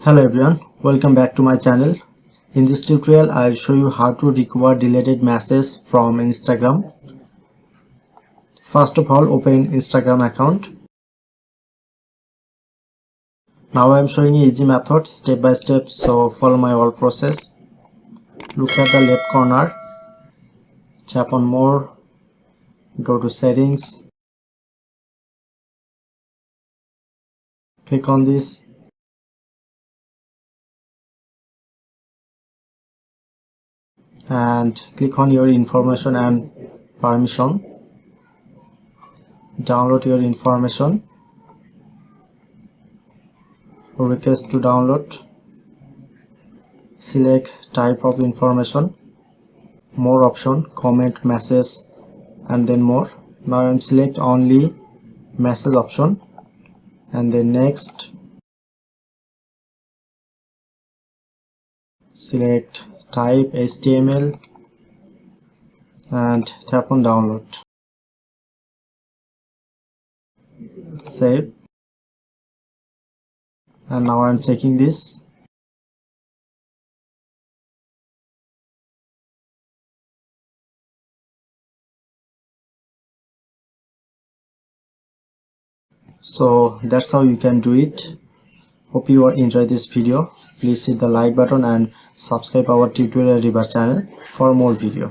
Hello everyone, welcome back to my channel. In this tutorial I'll show you how to recover deleted messages from Instagram. First of all, open Instagram account. Now I'm showing you easy method step by step, so follow my whole process. Look at the left corner, tap on more, go to settings, click on this, and click on your information and permission. Download your information, request to download, select type of information, more option, comment, message, and then more. Now I'm select only message option, and then next, select type HTML and tap on download. Save, and now I'm checking this. So that's how you can do it. Hope you enjoy this video. Please hit the like button and subscribe our tutorial River channel for more video.